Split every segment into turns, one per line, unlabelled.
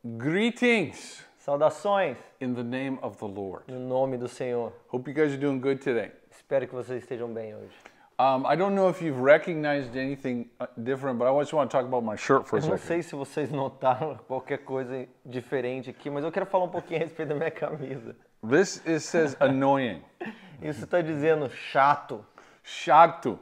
Greetings
Saudações
in the name of the Lord.
no nome do Senhor.
Hope you guys are doing good today.
Espero que vocês estejam bem hoje.
I don't know if you've recognized anything different, but I just want to talk about my shirt for a
Eu não
second.
sei se vocês notaram qualquer coisa diferente aqui, mas eu quero falar um pouquinho a respeito da minha camisa.
It says annoying,
Isso está dizendo chato.
chato.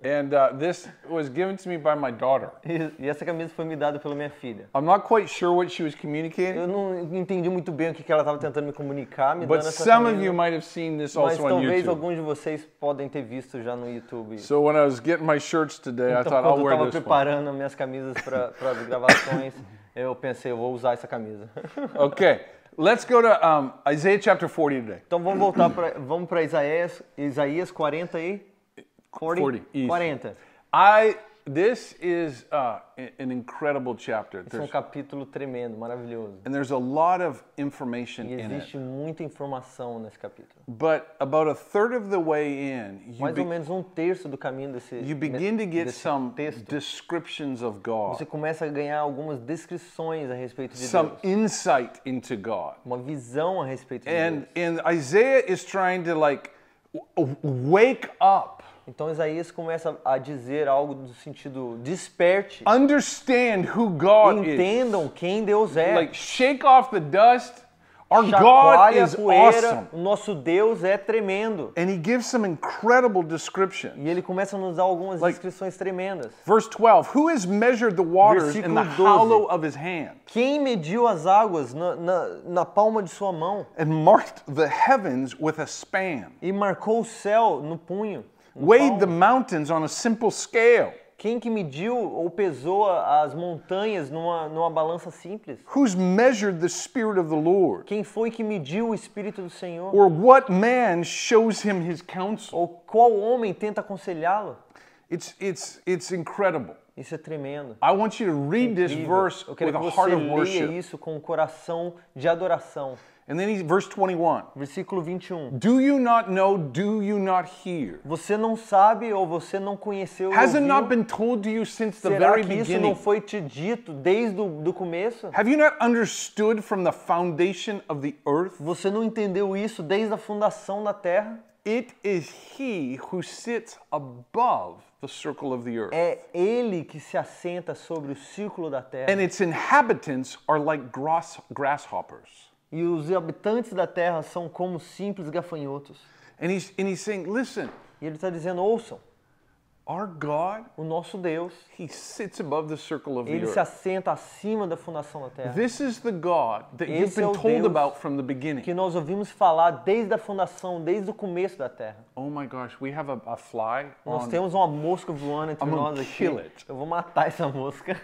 And this was given to me by my daughter.
E essa camisa foi me dada pela minha filha.
I'm not quite sure what she was communicating,
Eu não entendi muito bem o que ela estava tentando me comunicar, me
but
dando essa
some of
camisa.
you might have seen this
Mas
also on
talvez
YouTube.
alguns de vocês podem ter visto já no YouTube.
So when I was getting my shirts today, I
Então,
thought I'll
quando eu
wear
estava
this one.
preparando minhas camisas para as gravações, eu pensei, eu vou usar essa camisa.
Okay, let's go to Isaiah chapter 40 today.
Então vamos para Isaías 40 aí.
40, isso.
40.
This is an incredible chapter.
Esse é um capítulo tremendo, maravilhoso.
And there's a lot of information
E
in it.
existe muita informação nesse capítulo.
But about a third of the way in,
Mais ou menos um terço do caminho
you begin to get
desse
some
texto,
descriptions of God,
você começa a ganhar algumas descrições a respeito de
some
Deus.
insight into God.
Uma visão a respeito de
And
Deus.
Isaiah is trying to wake up.
Então Isaías começa a dizer algo do sentido desperte.
Understand who God is.
Entendam quem Deus é.
Shake off the dust. Our God
Chacoalha
is
a poeira.
awesome.
O nosso Deus é tremendo.
And he gives some incredible descriptions.
E ele começa a nos dar algumas descrições tremendas.
Verse 12, who has measured the waters in the
Versículo 12.
hollow of his hand
Quem mediu as águas na palma de sua mão
and marked the heavens with a span?
e marcou o céu no punho?
Weighed the mountains on a simple scale.
Quem que mediu ou pesou as montanhas numa balança simples?
Who's measured the Spirit of the Lord?
Quem foi que mediu o Espírito do Senhor?
Or what man shows him his counsel?
Ou qual homem tenta aconselhá-lo?
It's incredible.
Isso é tremendo.
I want you to read this
Incrível.
verse
Eu quero
with
que
a
você
heart of
leia
worship.
isso com um coração de adoração.
And then verse 21.
Versículo 21.
Do you not know, do you not hear?
Você não sabe ou você não conheceu ou
Has it not
ouviu?
been told to you since the
Será
very
que isso
beginning?
não foi te dito desde o começo?
Have you not understood from the foundation of the earth?
Você não entendeu isso desde a fundação da terra?
It is he who sits above the circle of the earth.
É ele que se assenta sobre o círculo da terra.
And its inhabitants are like grasshoppers.
E os habitantes da terra são como simples gafanhotos.
And he's saying, listen,
E ele está dizendo, ouçam,
our God,
o nosso Deus,
he sits above the circle of the
ele se
earth.
assenta acima da fundação da terra.
This is the God that you've
Esse é
been
o
told
Deus
about from the beginning.
que nós ouvimos falar desde a fundação, desde o começo da terra.
Oh my gosh, we have a fly
Nós
on.
temos uma mosca voando entre
I'm gonna
nós aqui.
kill it.
Eu vou matar essa mosca.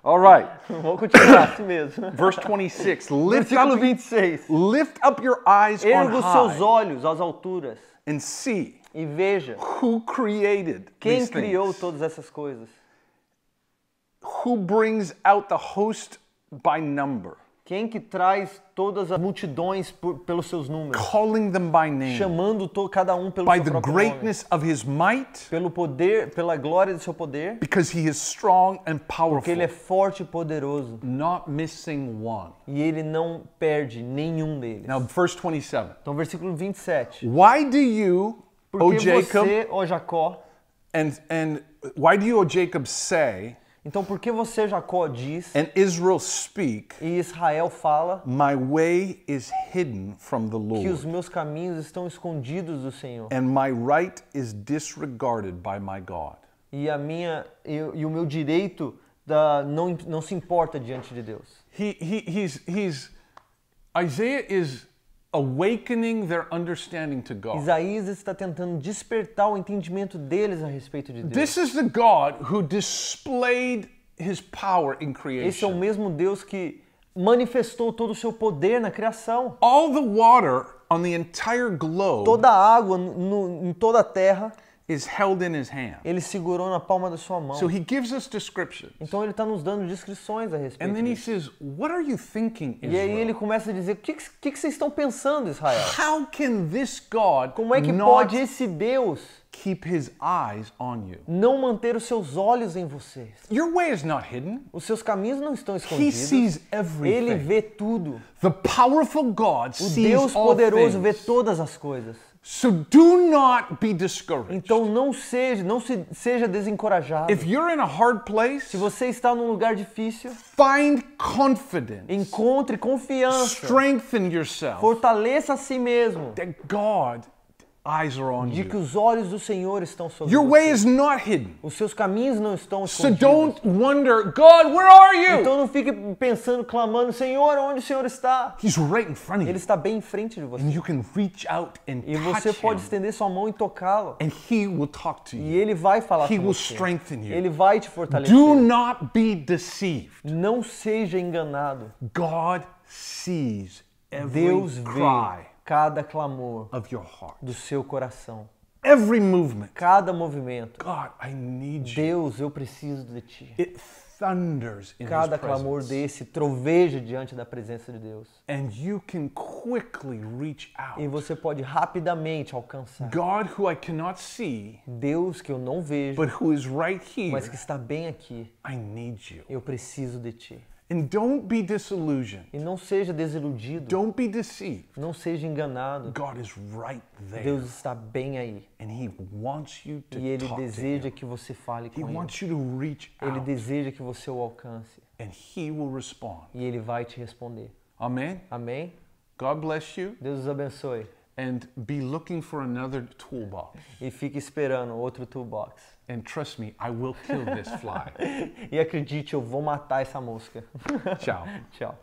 All right,
Vou continuar assim mesmo.
verse 26.
Versículo 26.
Lift up your eyes on
Erga os seus
high
olhos às alturas
and see
e veja
who created
quem
these
criou
things.
todas essas coisas.
Who brings out the host by number,
Quem que traz todas as multidões pelos seus números,
calling them by name,
chamando cada um pelo
by
seu
the
próprio nome,
greatness of his might,
pelo poder, pela glória do seu poder,
because he is strong and
porque ele é
powerful,
forte e poderoso
not missing one.
e ele não perde nenhum deles.
Now, verse 27.
Então, versículo 27.
Why do you, O
Porque
Jacob,
você, ó Jacó,
and why do you, O Jacob, say,
então por que você, Jacó, diz
and Israel speak,
e Israel fala
my way is hidden from the
que os
Lord,
meus caminhos estão escondidos do Senhor
and my right is disregarded by my God?
e o meu direito não se importa diante de Deus.
Isaiah is awakening their understanding to God.
Isaías está tentando despertar o entendimento deles a respeito de Deus.
This is the God who displayed his power in
Esse é o
creation.
mesmo Deus que manifestou todo o seu poder na criação.
All the water on the entire globe
Toda a água em toda a terra
is held in his hand.
Ele segurou na palma da sua mão.
So he gives us descriptions.
Então ele está nos dando descrições a respeito
And then he
disso.
says, what are you thinking,
E aí ele
Israel?
começa a dizer, o que vocês estão pensando, Israel?
How can this God
Como é que
not
pode esse Deus
keep his eyes on you?
não manter os seus olhos em vocês?
Your way is not hidden.
Os seus caminhos não estão
He
escondidos.
sees
Ele
everything.
vê tudo.
The powerful God
O
sees
Deus
all
poderoso vê
things.
todas as coisas.
So do not be discouraged.
Então não seja desencorajado.
If you're in a hard place,
Se você está num lugar difícil,
find confidence.
encontre confiança.
Strengthen yourself
Fortaleça a si mesmo
that God eyes are on
de que
you.
os olhos do Senhor estão sobre
Your way
você.
is not hidden.
Os seus caminhos não estão
So
escondidos.
don't wonder, God, where are you?
Então não fique pensando, clamando, Senhor, onde o Senhor está?
He's right in front of
Ele
you.
está bem em frente de você.
And you can reach out and
E você
touch
pode
him.
estender sua mão e tocá-lo.
And he will talk to
E
you.
ele vai falar
He
com
will
você.
strengthen you.
Ele vai te fortalecer.
Do not be deceived.
Não seja enganado.
God sees every
Deus vê
cry
cada clamor
of your heart.
do seu coração.
Every movement.
Cada movimento.
God, I need you.
Deus, eu preciso de ti.
It thunders in
Cada
his
clamor
presence.
desse troveja diante da presença de Deus.
And you can quickly reach
E
out.
você pode rapidamente alcançar.
God who I cannot see,
Deus que eu não vejo,
but who is right here,
mas que está bem aqui.
I need you.
Eu preciso de ti.
And don't be disillusioned.
E não seja desiludido.
Don't be deceived.
Não seja enganado.
God is right there.
Deus está bem aí.
And he wants you to
E Ele
talk to
deseja
him.
que você fale
He
com Ele.
wants you to reach
Ele
out.
deseja que você o alcance.
And he will respond.
E Ele vai te responder.
Amen.
Amém?
God bless you.
Deus os abençoe.
And be looking for another toolbox.
E fique esperando outro toolbox.
And trust me, I will kill this fly.
E acredite, eu vou matar essa mosca.
Ciao.
Tchau.